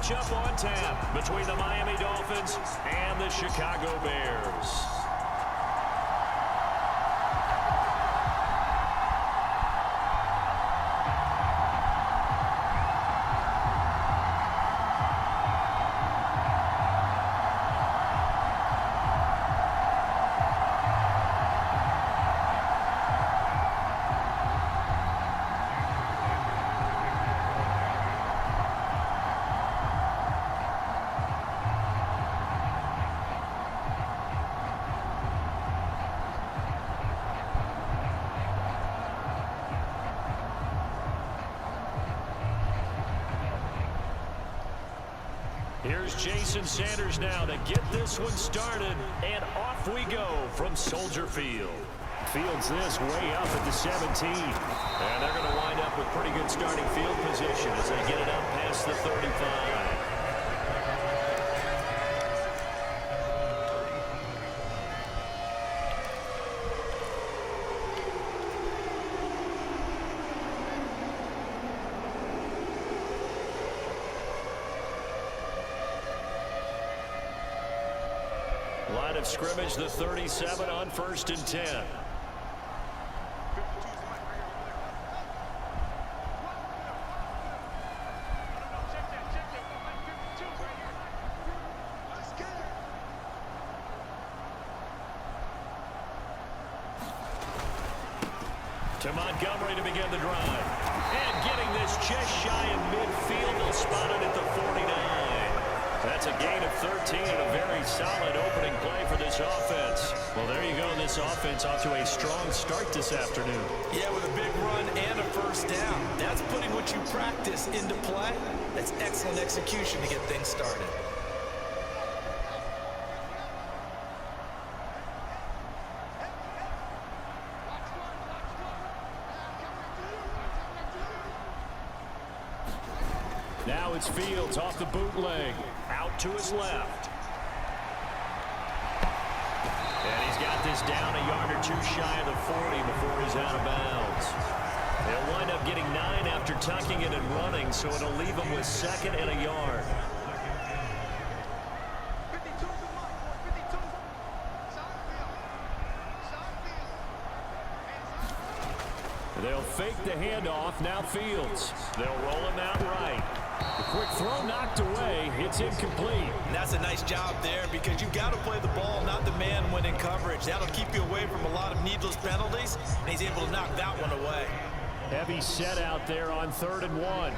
matchup on tap between the Miami Dolphins and the Chicago Bears. Here's Jason Sanders now to get this one started, and off we go from Soldier Field. Fields this way up at the 17. And they're going to wind up with pretty good starting field position as they get it up past the 35. Line of scrimmage, the 37 on 1st and 10. To Montgomery to begin the drive. And getting this just shy of midfield. They'll spot it at the 49. That's a gain of 13 and a very solid opening play for this offense. Well, there you go. This offense off to a strong start this afternoon. Yeah, with a big run and a first down. That's putting what you practice into play. That's excellent execution to get things started. Now it's Fields off the bootleg. Out to his left. And he's got this down a yard or two shy of the 40 before he's out of bounds. They'll wind up getting 9 after tucking it and running, so it'll leave him with 2nd and a yard. They'll fake the handoff. Now Fields. They'll roll him out right. The quick throw knocked away. It's incomplete. And that's a nice job there because you've got to play the ball, not the man when in coverage. That'll keep you away from a lot of needless penalties, and he's able to knock that one away. Heavy set out there on 3rd and 1.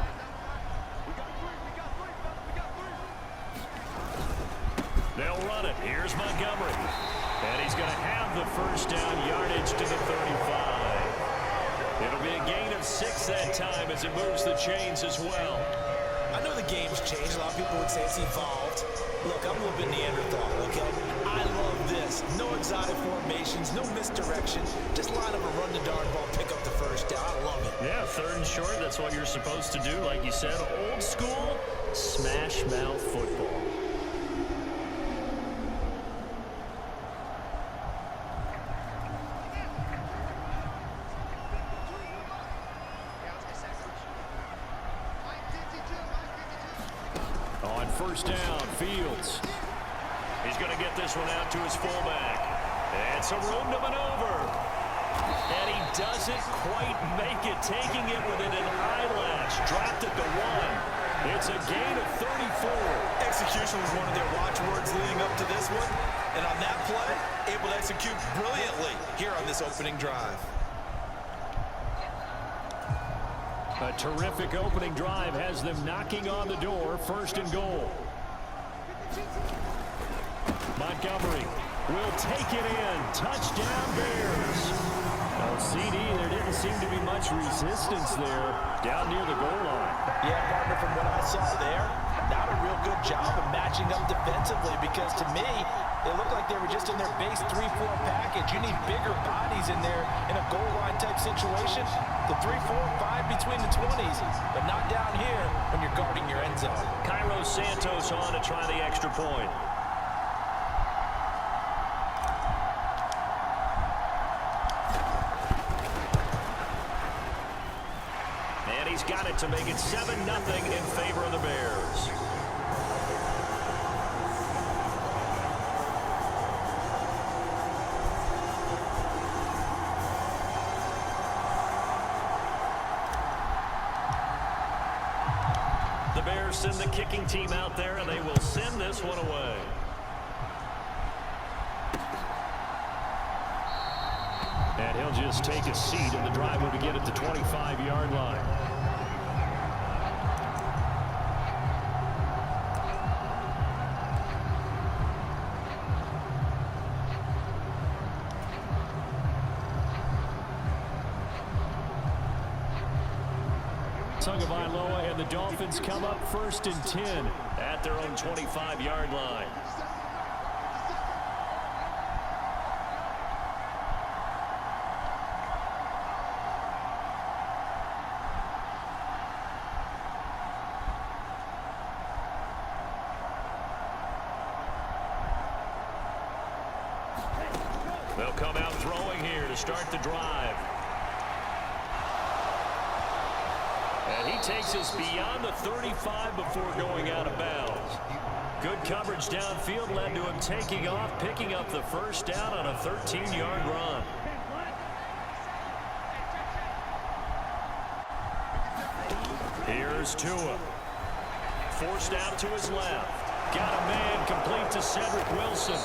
They'll run it. Here's Montgomery. And he's going to have the first down yardage to the 35. It'll be a gain of 6 that time as it moves the chains as well. I know the game's changed. A lot of people would say it's evolved. Look, I'm a little bit Neanderthal, okay? I love this. No exotic formations, no misdirection. Just line up and run the darn ball, pick up the first down. I love it. Yeah, 3rd and short, that's what you're supposed to do. Like you said, old school, smash mouth football. On 1st down, Fields. He's going to get this one out to his fullback. And some room to maneuver. And he doesn't quite make it, taking it within an eyelash. Dropped it to 1. It's a gain of 34. Execution was one of their watchwords leading up to this one. And on that play, able to execute brilliantly here on this opening drive. A terrific opening drive has them knocking on the door. 1st and goal. Montgomery will take it in. Touchdown Bears. Oh, CD, there didn't seem to be much resistance there down near the goal line. Yeah, partner, from what I saw there, not a real good job of matching up defensively because to me, they looked like they were just in their base 3-4 package. You need bigger bodies in there in a goal line type situation. The 3, 4, 5 between the 20s, but not down here when you're guarding your end zone. Cairo Santos on to try the extra point. And he's got it to make it 7-0 in favor of the Bears. The Bears send the kicking team out there, and they will send this one away. And he'll just take a seat, and the drive will begin at the 25-yard line. Tagovailoa and the Dolphins come up 1st and 10 at their own 25-yard line. They'll come out throwing here to start the drive. And he takes us beyond the 35 before going out of bounds. Good coverage downfield led to him taking off, picking up the first down on a 13-yard run. Here's Tua. Forced out to his left. Got a man complete to Cedric Wilson.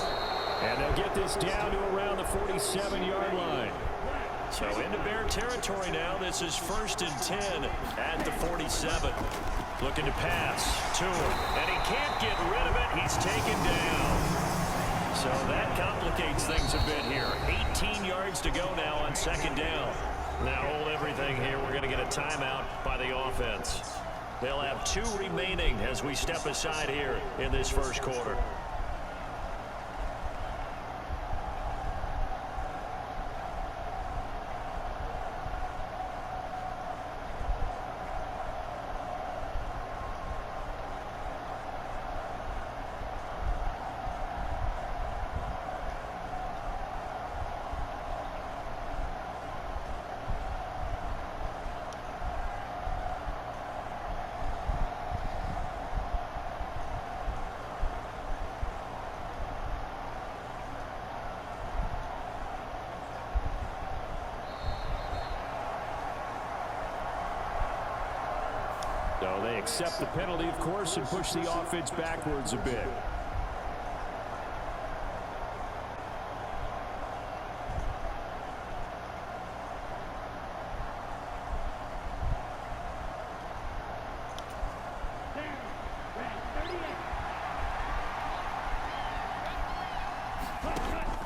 And they'll get this down to around the 47-yard line. So into Bear territory now. This is 1st and 10 at the 47. Looking to pass. Tua. And he can't get rid of it. He's taken down. So that complicates things a bit here. 18 yards to go now on 2nd down. Now hold everything here. We're going to get a timeout by the offense. They'll have 2 remaining as we step aside here in this 1st quarter. So they accept the penalty, of course, and push the offense backwards a bit.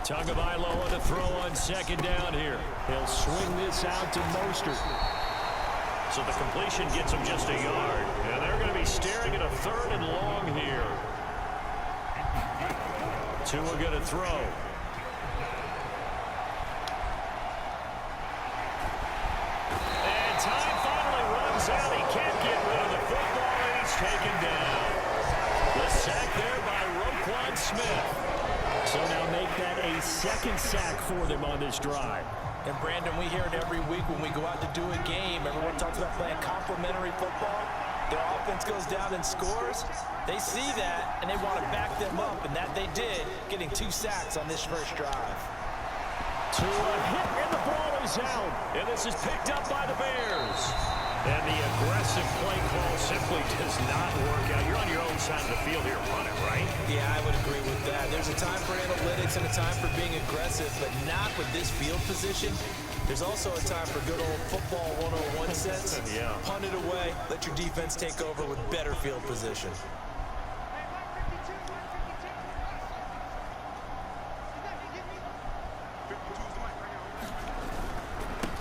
Tagovailoa to throw on 2nd down here. He'll swing this out to Mostert. So the completion gets him just a yard. And they're going to be staring at a 3rd and long here. Tua going to throw. And time finally runs out. He can't get rid of the football, and he's taken down. The sack there by Roquan Smith. So now make that a 2nd sack for them on this drive. And Brandon, we hear it every week when we go out to do a game. Everyone talks about playing complementary football. Their offense goes down and scores. They see that, and they want to back them up, and that they did, getting 2 sacks on this 1st drive. To a hit, and the ball is out. And this is picked up by the Bears. And the aggressive play call simply does not work out. You're on your own side of the field here, run it, right? Yeah, I would agree with that. There's a time for analytics and a time for being aggressive, but not with this field position. There's also a time for good old football 101 sets. Yeah. Punt it away, let your defense take over with better field position.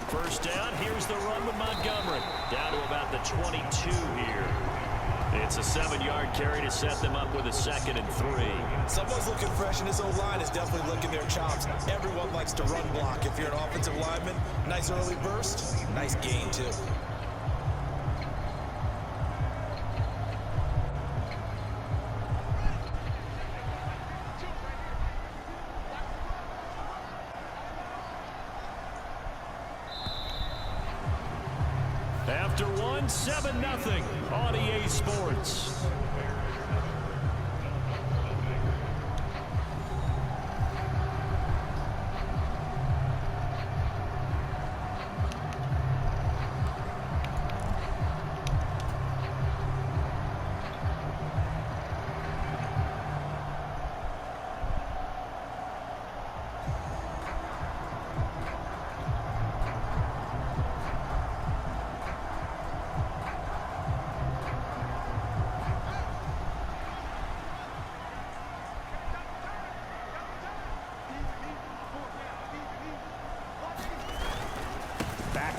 First down, here's the run with Montgomery. Down to about the 22 here. It's a 7-yard carry to set them up with a 2nd and 3. Someone's looking fresh, and this O-line is definitely licking their chops. Everyone likes to run block. If you're an offensive lineman, nice early burst, nice gain too. After one, 7-0 on EA Sports.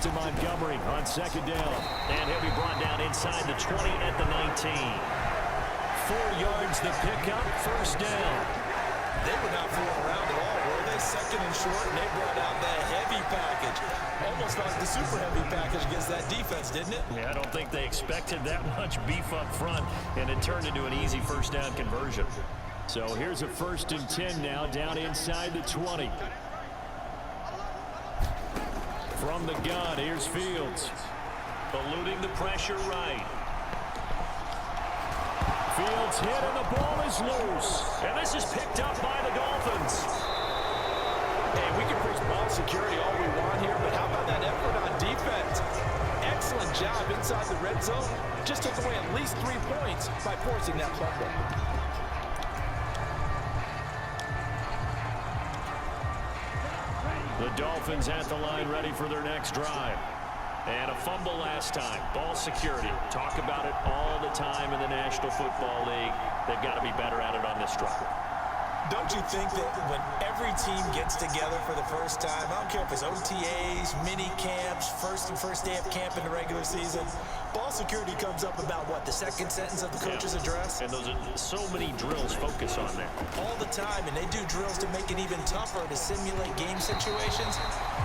to Montgomery on second down. And he'll be brought down inside the 20 at the 19. 4 yards the pickup, first down. They were not fooling around at all, were they? Second and short, and they brought out the heavy package. Almost like the super heavy package against that defense, didn't it? Yeah, I don't think they expected that much beef up front, and it turned into an easy first down conversion. So here's a 1st and 10 now, down inside the 20. From the gun, here's Fields. Eluding the pressure right. Fields hit and the ball is loose. And this is picked up by the Dolphins. Hey, we can preach ball security all we want here, but how about that effort on defense? Excellent job inside the red zone. Just took away at least 3 points by forcing that fumble. The Dolphins at the line ready for their next drive. And a fumble last time. Ball security. Talk about it all the time in the National Football League. They've got to be better at it on this drive. Don't you think that when every team gets together for the first time, I don't care if it's OTAs, mini camps, first day of camp in the regular season, ball security comes up about what, the second sentence of the coach's address? And those are so many drills focus on that. All the time, and they do drills to make it even tougher to simulate game situations.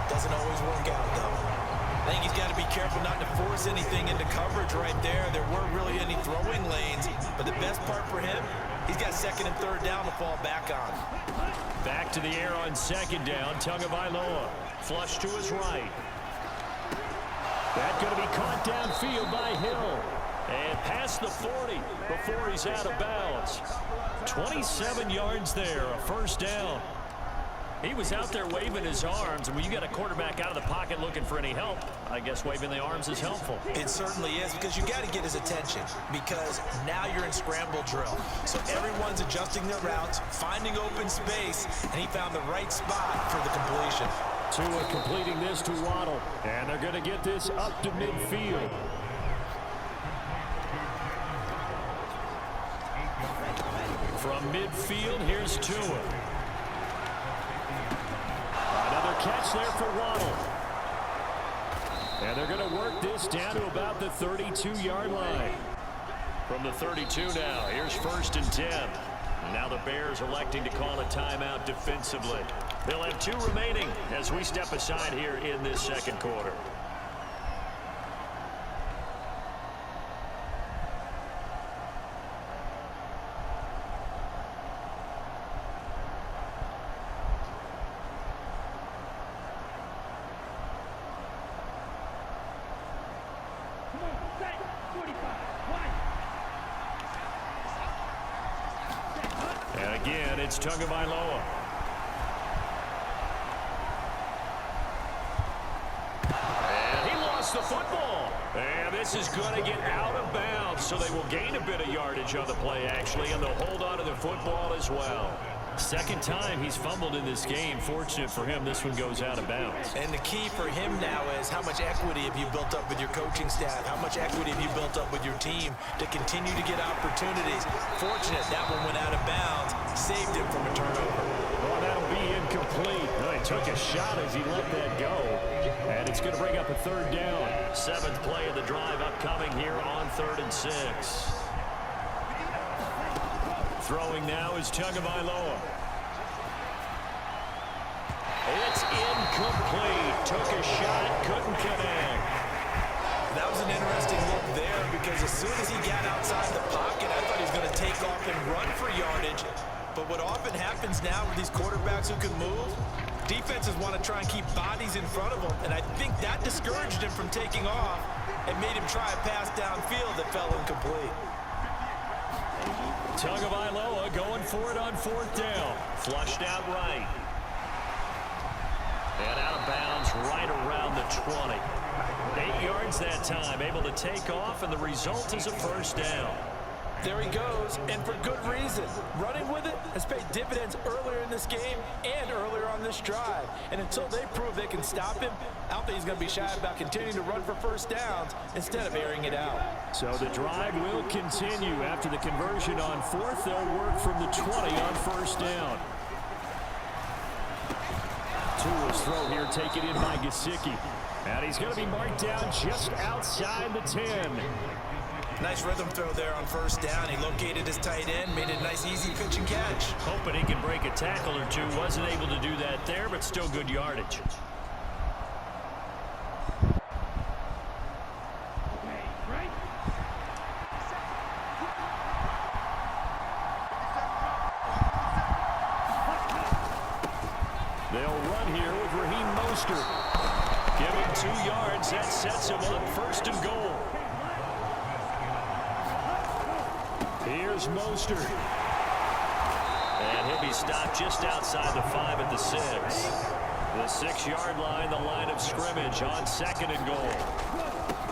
Doesn't always work out, though. I think he's got to be careful not to force anything into coverage right there. There weren't really any throwing lanes, but the best part for him, he's got 2nd and 3rd down to fall back on. Back to the air on 2nd down. Tagovailoa. Flush to his right. That's going to be caught downfield by Hill. And past the 40 before he's out of bounds. 27 yards there, a first down. He was out there waving his arms, and when you got a quarterback out of the pocket looking for any help, I guess waving the arms is helpful. It certainly is, because you got to get his attention, because now you're in scramble drill. So everyone's adjusting their routes, finding open space, and he found the right spot for the completion. Tua completing this to Waddle, and they're going to get this up to midfield. From midfield, here's Tua. Another catch there for Waddle. And they're going to work this down to about the 32-yard line. From the 32 now, here's 1st and 10. Now the Bears electing to call a timeout defensively. They'll have 2 remaining as we step aside here in this second quarter. And again, it's Tagovailoa. And he lost the football. And this is going to get out of bounds, so they will gain a bit of yardage on the play, actually, and they'll hold on to the football as well. Second time he's fumbled in this game. Fortunate for him, this one goes out of bounds. And the key for him now is how much equity have you built up with your coaching staff? How much equity have you built up with your team to continue to get opportunities? Fortunate that one went out of bounds, saved him from a turnover. Well, that'll be incomplete. Well, he took a shot as he let that go. And it's going to bring up a 3rd down. 7th play of the drive upcoming here on 3rd and 6. Throwing now is Tagovailoa. It's incomplete. Took a shot, couldn't connect. That was an interesting look there, because as soon as he got outside the pocket, I thought he was going to take off and run for yardage. But what often happens now with these quarterbacks who can move, defenses want to try and keep bodies in front of them, and I think that discouraged him from taking off and made him try a pass downfield that fell incomplete. Tagovailoa going for it on 4th down. Flushed out right. And out of bounds right around the 20. 8 yards that time, able to take off, and the result is a first down. There he goes, and for good reason. Running with it has paid dividends earlier in this game and earlier on this drive. And until they prove they can stop him, I don't think he's going to be shy about continuing to run for first downs instead of airing it out. So the drive will continue. After the conversion on 4th, they'll work from the 20 on 1st down. Tua's throw here taken in by Gesicki. And he's going to be marked down just outside the 10. Nice rhythm throw there on first down. He located his tight end, made it a nice easy pitch and catch. Hoping he can break a tackle or two. Wasn't able to do that there, but still good yardage. They'll run here with Raheem Mostert. Give him 2 yards. That sets him up 1st and goal. Here's Mostert. And he'll be stopped just outside the 5 at the 6. The 6-yard line, the line of scrimmage on 2nd and goal.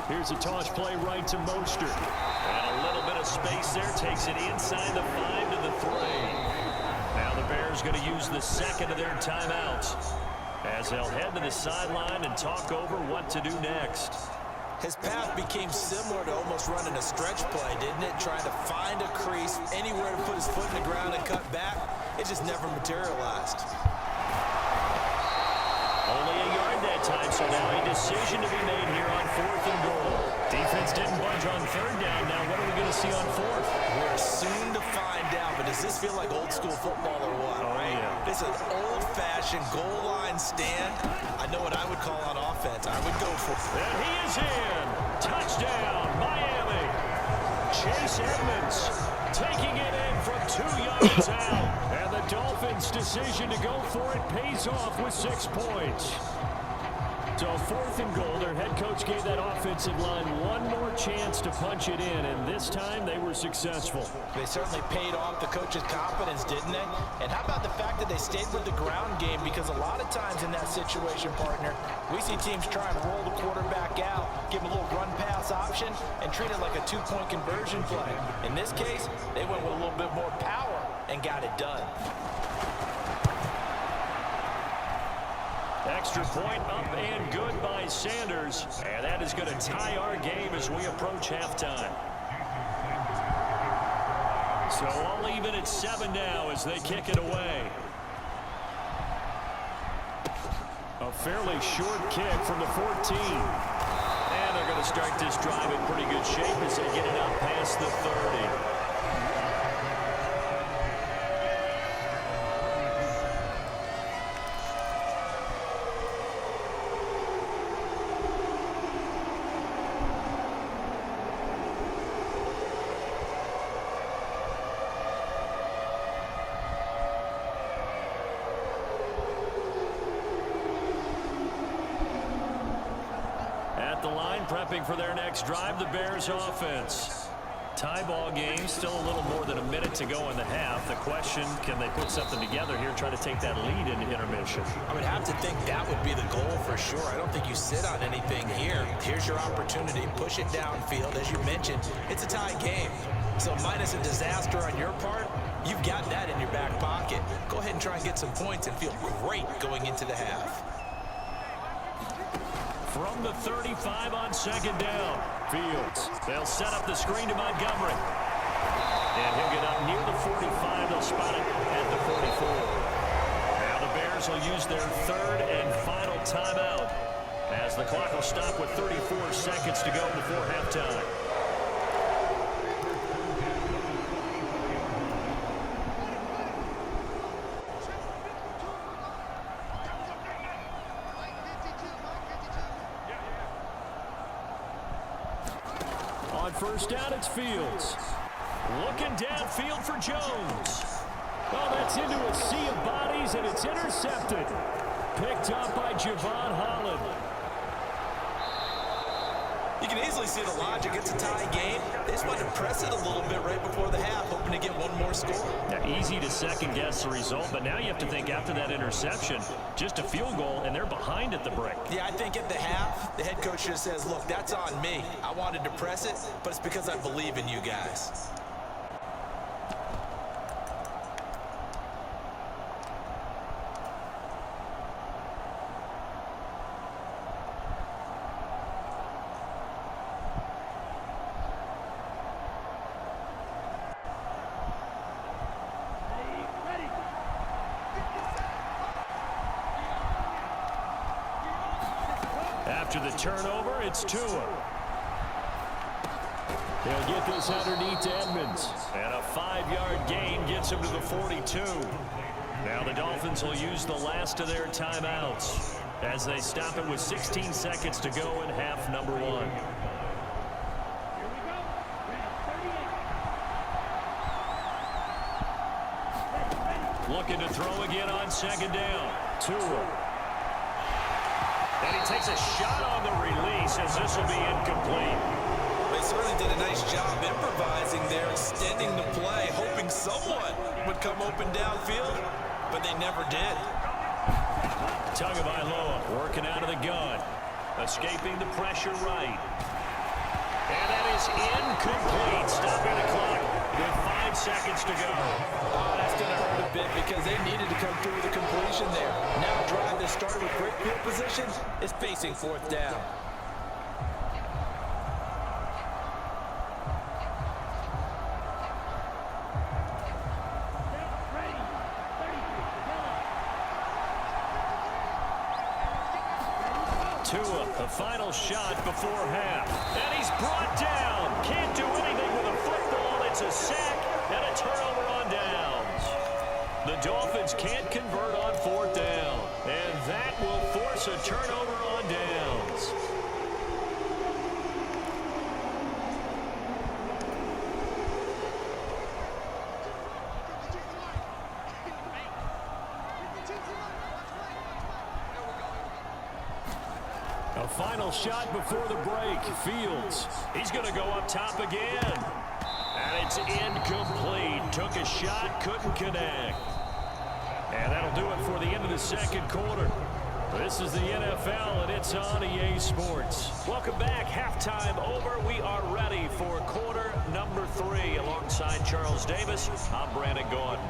Here's a toss play right to Mostert. And a little bit of space there. Takes it inside the 5 to the 3. Now the Bears going to use the 2nd of their timeouts as they'll head to the sideline and talk over what to do next. His path became similar to almost running a stretch play, didn't it? Trying to find a crease, anywhere to put his foot in the ground and cut back. It just never materialized. Only a yard that time, so now a decision to be made here on 4th and goal. Defense didn't budge on 3rd down. Now what are we going to see on 4th? We're soon to find out, but does this feel like old school football or what? Oh, right? Yeah. It's an old-fashioned goal line stand. I know what I would call on offense. I would go for it. And he is in. Touchdown, Miami. Chase Edmonds taking it in from 2 yards out. And the Dolphins' decision to go for it pays off with 6 points. So 4th and goal, their head coach gave that offensive line one more chance to punch it in, and this time they were successful. They certainly paid off the coach's confidence, didn't they? And how about the fact that they stayed with the ground game? Because a lot of times in that situation, partner, we see teams try and roll the quarterback out, give him a little run-pass option, and treat it like a 2-point conversion play. In this case, they went with a little bit more power and got it done. Extra point up and good by Sanders. And that is going to tie our game as we approach halftime. So all even at 7 now as they kick it away. A fairly short kick from the 14. And they're going to start this drive in pretty good shape as they get it out past the 30. Prepping for their next drive, the Bears offense. Tie ball game, still a little more than a minute to go in the half. The question, can they put something together here, try to take that lead into intermission? I would have to think that would be the goal for sure. I don't think you sit on anything here. Here's your opportunity. Push it downfield. As you mentioned, it's a tie game. So minus a disaster on your part, you've got that in your back pocket. Go ahead and try and get some points and feel great going into the half. From the 35 on 2nd down. Fields. They'll set up the screen to Montgomery. And he'll get up near the 45. They'll spot it at the 44. Now the Bears will use their 3rd and final timeout as the clock will stop with 34 seconds to go before halftime. First down, it's Fields. Looking downfield for Jones. Oh, that's into a sea of bodies, and it's intercepted. Picked up by Javon Holland. You can easily see the logic. It's a tie game. They just wanted to press it a little bit right before the half, hoping to get one more score. Now, easy to second-guess the result, but now you have to think after that interception, just a field goal, and they're behind at the break. Yeah, I think at the half, the head coach just says, look, that's on me. I wanted to press it, but it's because I believe in you guys. After the turnover, it's Tua. He'll get this underneath to Edmonds. And a 5-yard gain gets him to the 42. Now the Dolphins will use the last of their timeouts as they stop it with 16 seconds to go in half number 1. Looking to throw again on second down. Tua. And he takes a shot on the release as this will be incomplete. They certainly did a nice job improvising there, extending the play, hoping someone would come open downfield, but they never did. Tagovailoa working out of the gun. Escaping the pressure right. And that is incomplete. Stopping the clock with 5 seconds to go. Oh, that's going to hurt a bit because they needed to come through with a completion there. Now a drive that started with great field position is facing 4th down. Tua, the final shot before half. And he's brought down. Can't do anything with a football. It's a sack and a turnover on downs. The Dolphins can't convert on 4th down. And that will force a turnover on downs. A final shot before the break. Fields. He's going to go up top again. And it's incomplete. Took a shot, couldn't connect. And that'll do it for the end of the second quarter. This is the NFL, and it's on EA Sports. Welcome back. Halftime over. We are ready for quarter number 3. Alongside Charles Davis, I'm Brandon Gordon.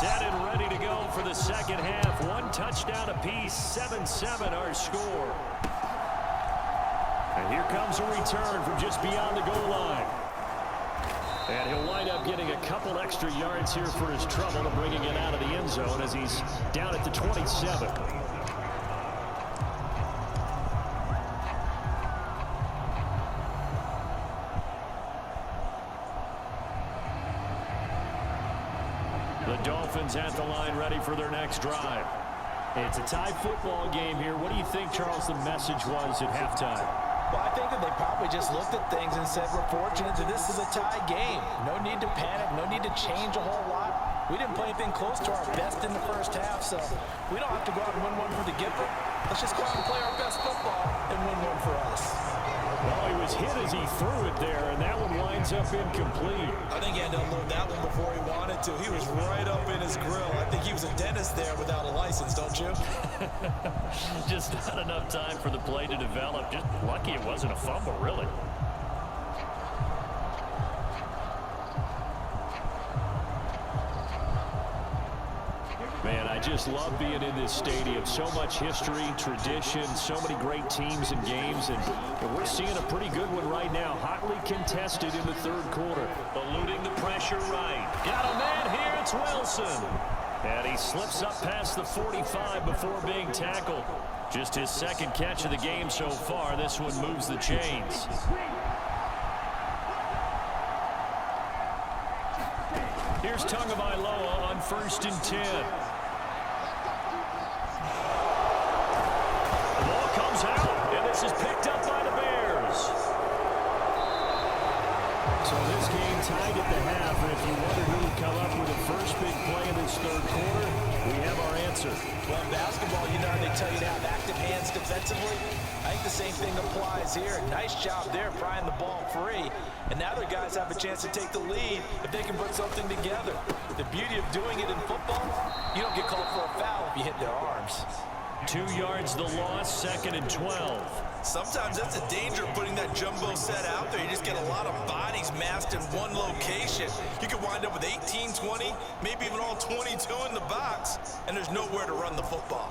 Set and ready to go for the second half. 1 touchdown apiece, 7-7 our score. And here comes a return from just beyond the goal line. And he'll wind up getting a couple extra yards here for his trouble and bringing it out of the end zone as he's down at the 27. The Dolphins at the line ready for their next drive. It's a tie football game here. What do you think, Charles, the message was at halftime? Well, I think that they probably just looked at things and said, we're fortunate that this is a tie game. No need to panic. No need to change a whole lot. We didn't play anything close to our best in the first half, so we don't have to go out and win one for the Gipper. Let's just go out and play our best football and win one for us. Well, he was hit as he threw it there, and that one winds up incomplete. I think he had to unload that one before he wanted to. He was right up in his grill. I think he was a dentist there without a license, don't you? Just not enough time for the play to develop. Just lucky it wasn't a fumble, really. Man, I just love being in this stadium. So much history, tradition, so many great teams and games, and we're seeing a pretty good one right now. Hotly contested in the third quarter. Eluding the pressure right. Got a man here, it's Wilson. And he slips up past the 45 before being tackled. Just his second catch of the game so far. This one moves the chains. Here's Tagovailoa on 1st and 10. Out, and this is picked up by the Bears. So this game tied at the half, and if you wonder who would come up with the first big play in this third quarter, we have our answer. Well, in basketball, you know how they tell you to have active hands defensively? I think the same thing applies here. Nice job there prying the ball free, and now their guys have a chance to take the lead if they can put something together. The beauty of doing it in football, you don't get called for a foul if you hit their arms. 2 yards the loss, 2nd and 12. Sometimes that's the danger of putting that jumbo set out there. You just get a lot of bodies massed in one location. You could wind up with 18, 20, maybe even all 22 in the box, and there's nowhere to run the football.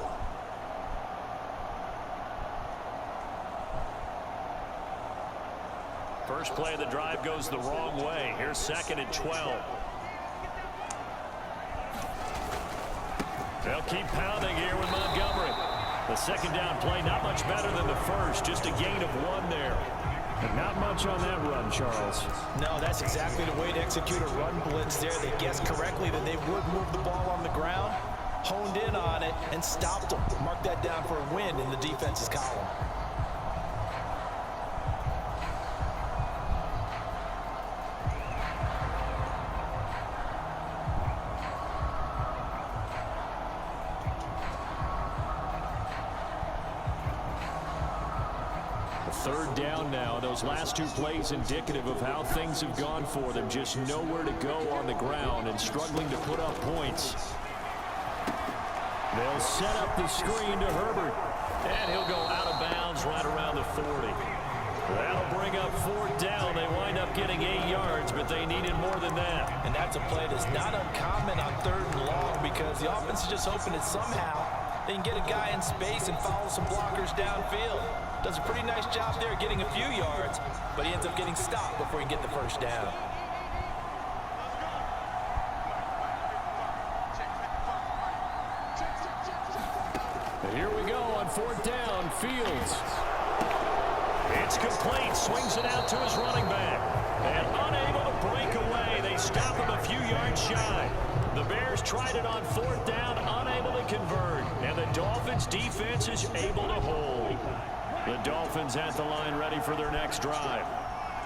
First play of the drive goes the wrong way. Here's 2nd and 12. They'll keep pounding here with Montgomery. The second down play, not much better than the first, just a gain of 1 there. And not much on that run, Charles. No, that's exactly the way to execute a run blitz there. They guessed correctly that they would move the ball on the ground, honed in on it, and stopped them. Mark that down for a win in the defense's column. Third down now. Those last 2 plays indicative of how things have gone for them. Just nowhere to go on the ground and struggling to put up points. They'll set up the screen to Herbert. And he'll go out of bounds right around the 40. That'll bring up 4th down. They wind up getting 8 yards, but they needed more than that. And that's a play that's not uncommon on 3rd and long because the offense is just hoping that somehow they can get a guy in space and follow some blockers downfield. Does a pretty nice job there getting a few yards, but he ends up getting stopped before he can get the first down. And here we go on 4th down. Fields. It's complete. Swings it out to his running back. And unable to break away. They stop him a few yards shy. The Bears tried it on 4th down, unable to convert. And the Dolphins defense is able to hold. The Dolphins at the line ready for their next drive.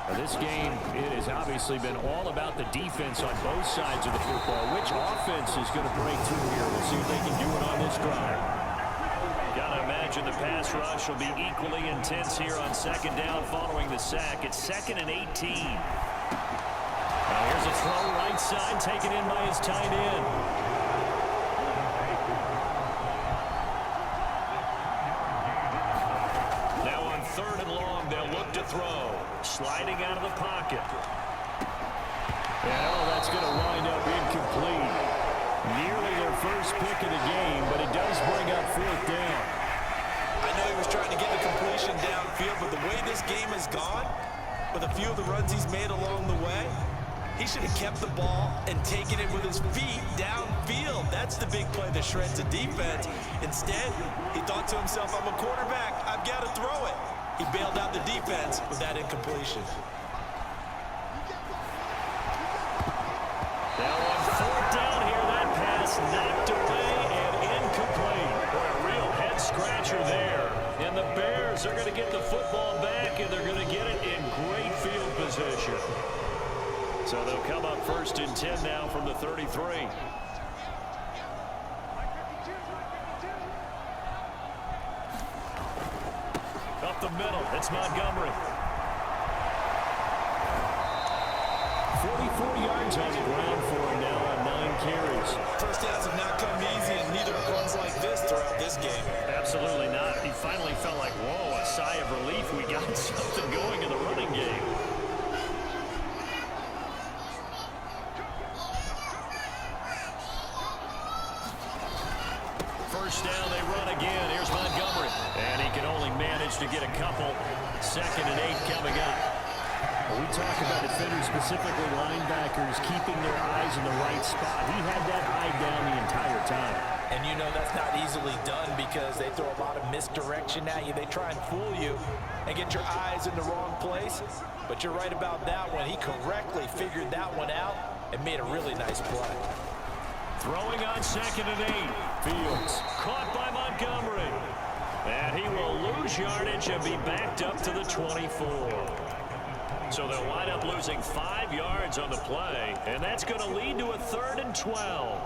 Now, this game, it has obviously been all about the defense on both sides of the football. Which offense is going to break through here? We'll see if they can do it on this drive. Gotta imagine the pass rush will be equally intense here on 2nd down following the sack. It's 2nd and 18. Now here's a throw right side taken in by his tight end. Now on 3rd and long, they'll look to throw. Sliding out of the pocket. And that's going to wind up incomplete. Nearly their first pick of the game, but it does bring up 4th down. I know he was trying to get the completion downfield, but the way this game has gone, with a few of the runs he's made along the way, he should have kept the ball and taken it with his feet downfield. That's the big play that shreds the defense. Instead, he thought to himself, I'm a quarterback, I've got to throw it. He bailed out the defense with that incompletion. Now on 4th down here, that pass knocked away and incomplete. Boy, a real head scratcher there. And the Bears are going to get the football back, and they're going to get it in great field position. So they'll come up 1st and 10 now from the 33. Up the middle, it's Montgomery. 44 yards on the ground for him now on 9 carries. First downs have not come easy, and neither have runs like this throughout this game. Absolutely not. He finally felt like, whoa, a sigh of relief. We got something going in the running game. First down, they run again. Here's Montgomery. And he can only manage to get a couple. 2nd and 8 coming up. We talk about defenders, specifically linebackers, keeping their eyes in the right spot. He had that eye down the entire time. And you know that's not easily done because they throw a lot of misdirection at you. They try and fool you and get your eyes in the wrong place. But you're right about that one. He correctly figured that one out and made a really nice play. Throwing on 2nd and 8. Fields caught by Montgomery. And he will lose yardage and be backed up to the 24. So they'll wind up losing 5 yards on the play, and that's going to lead to a 3rd and 12.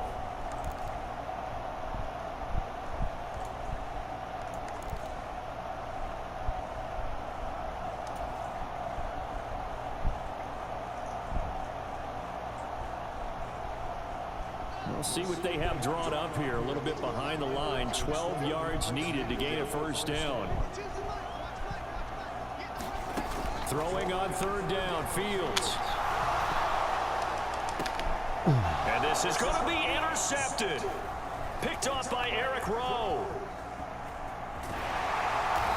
We'll see what they have drawn up here. A little bit behind the line. 12 yards needed to gain a first down. Throwing on 3rd down, Fields. And this is going to be intercepted. Picked off by Eric Rowe.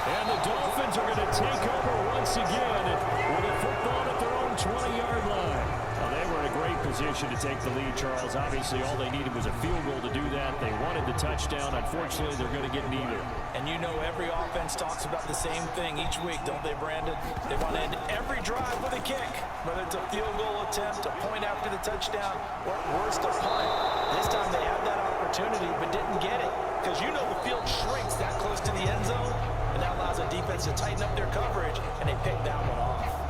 And the Dolphins are going to take over once again with a football ball at their own 20-yard line. Well, they were in a great position to take the lead, Charles. Obviously, all they needed was a field goal to do that. They wanted the touchdown. Unfortunately, they're going to get neither. And you know every offense talks about the same thing each week, don't they, Brandon? They want to end every drive with a kick, whether it's a field goal attempt, a point after the touchdown, or at worst, a punt. This time they had that opportunity but didn't get it because you know the field shrinks that close to the end zone, and that allows the defense to tighten up their coverage, and they picked that one off.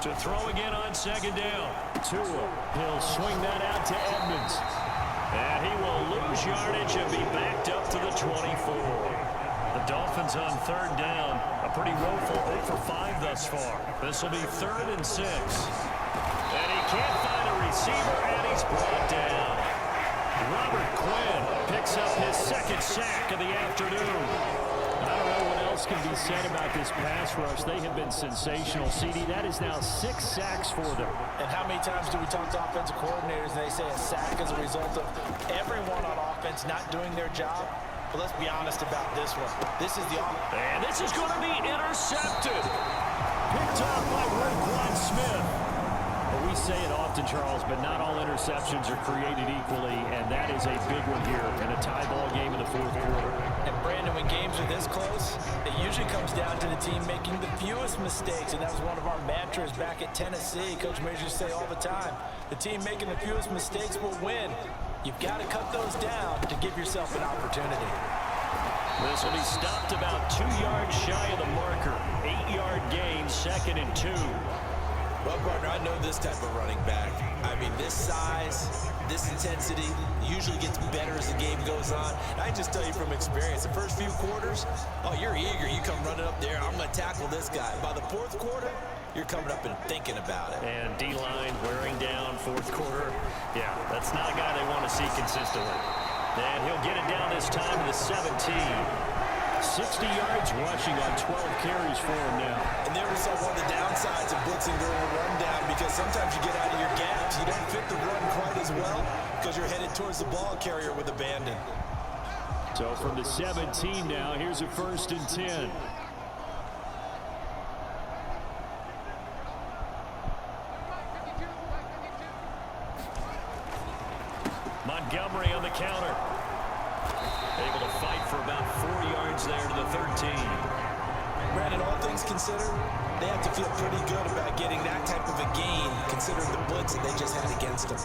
To throw again on second down. Tua, he'll swing that out to Edmonds. And he will lose yardage and be backed up to the 24. The Dolphins on third down. A pretty woeful 0 for 5 thus far. This will be 3rd and 6. And he can't find a receiver, and he's brought down. Robert Quinn picks up his 2nd sack of the afternoon. I don't know what else can be said about this pass rush. They have been sensational. CD, that is now 6 sacks for them. And how many times do we talk to offensive coordinators and they say a sack is a result of everyone on offense not doing their job? But let's be honest about this one. This is the offense. And this is going to be intercepted. Picked off by Roquan Smith. Well, we say it often, Charles, but not all interceptions are created equally, and that is a big one here in a tie ball game in the 4th quarter. And Brandon, when games are this close, it usually comes down to the team making the fewest mistakes, and that was one of our mantras back at Tennessee. Coach Major used to say all the time, the team making the fewest mistakes will win. You've got to cut those down to give yourself an opportunity. This will be stopped about 2 yards shy of the marker. 8-yard gain, 2nd and 2. Well, partner, I know this type of running back. I mean, this size, this intensity usually gets better as the game goes on. And I can just tell you from experience, the first few quarters, oh, you're eager. You come running up there, I'm going to tackle this guy. By the 4th quarter, you're coming up and thinking about it. And D-line wearing down 4th quarter. Yeah, that's not a guy they want to see consistently. And he'll get it down this time to the 17. 60 yards rushing on 12 carries for him now. And there was one of the downsides of blitzing during a rundown because sometimes you get out of your gaps. You don't fit the run quite as well because you're headed towards the ball carrier with abandon. So from the 17 now, here's a 1st and 10. Montgomery on the counter. Able to fight for about 4 yards there to the 13. Brandon, all things considered, they have to feel pretty good about getting that type of a gain considering the blitz that they just had against them.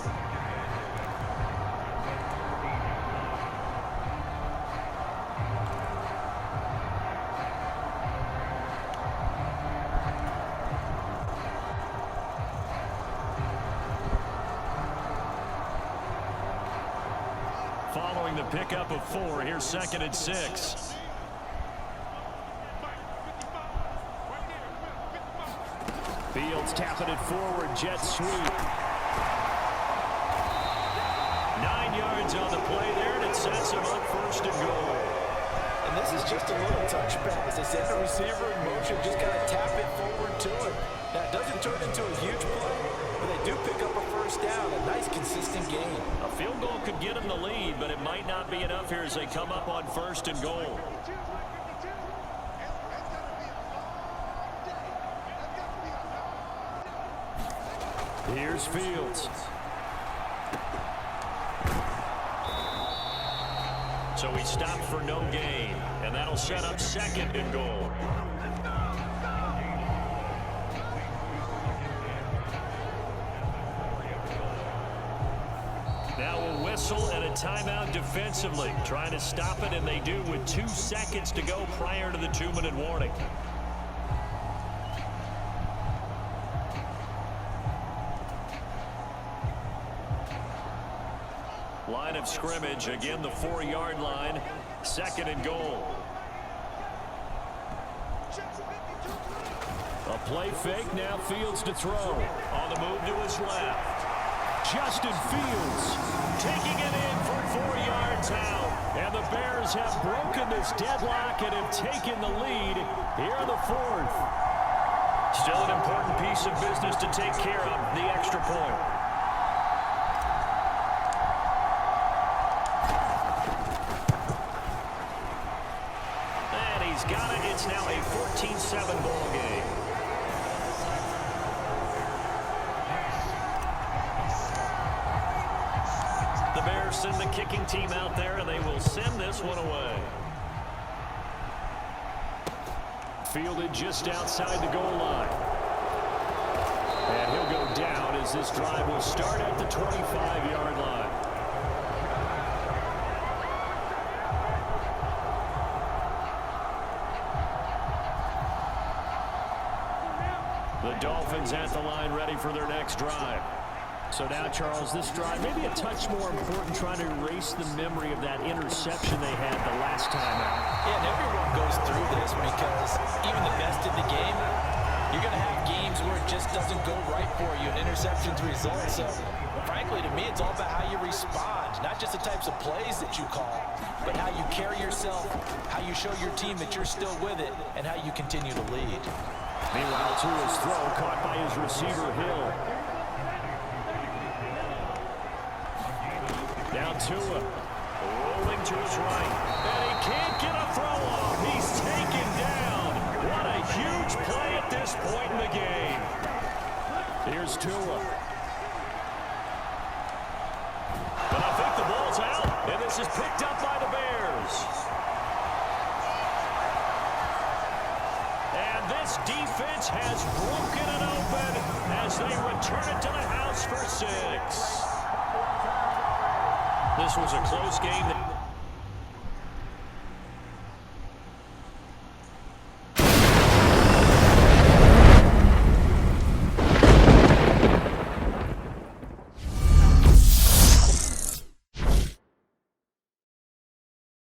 Following the pickup of 4, here's 2nd and 6. Fields tapping it forward, jet sweep. 9 yards on the play there, and it sets him up 1st and goal. And this is just a little touch pass. They send the receiver in motion, just got to tap it forward to him. Now, it doesn't turn into a huge play, but they do pick up a 1st down, a nice, consistent gain. A field goal could get them the lead, but it might not be enough here as they come up on 1st and goal. Here's Fields. So he stopped for no gain, and that'll set up 2nd and goal. Now a whistle and a timeout defensively. Trying to stop it, and they do with 2 seconds to go prior to the 2-minute warning. Line of scrimmage, again the 4-yard line, 2nd and goal. A play fake, now Fields to throw. On the move to his left. Justin Fields Taking it in for 4 yards out. And the Bears have broken this deadlock and have taken the lead here in the 4th. Still an important piece of business to take care of, the extra point. He's got it. It's now a 14-7 ball game. The Bears send the kicking team out there, and they will send this one away. Fielded just outside the goal line. And he'll go down as this drive will start at the 25-yard line. The Dolphins at the line ready for their next drive. So now, Charles, this drive maybe a touch more important, trying to erase the memory of that interception they had the last time out. Yeah, and everyone goes through this because even the best in the game, you're going to have games where it just doesn't go right for you, and interceptions result. So, frankly, to me, it's all about how you respond, not just the types of plays that you call, but how you carry yourself, how you show your team that you're still with it, and how you continue to lead. Meanwhile, Tua's throw caught by his receiver, Hill. Now Tua, rolling to his right, and he can't get a throw off. He's taken down. What a huge play at this point in the game. Here's Tua. But I think the ball's out, and this is picked up by the Bears. And this defense has broken it open as they return it to the house for 6. This was a close game.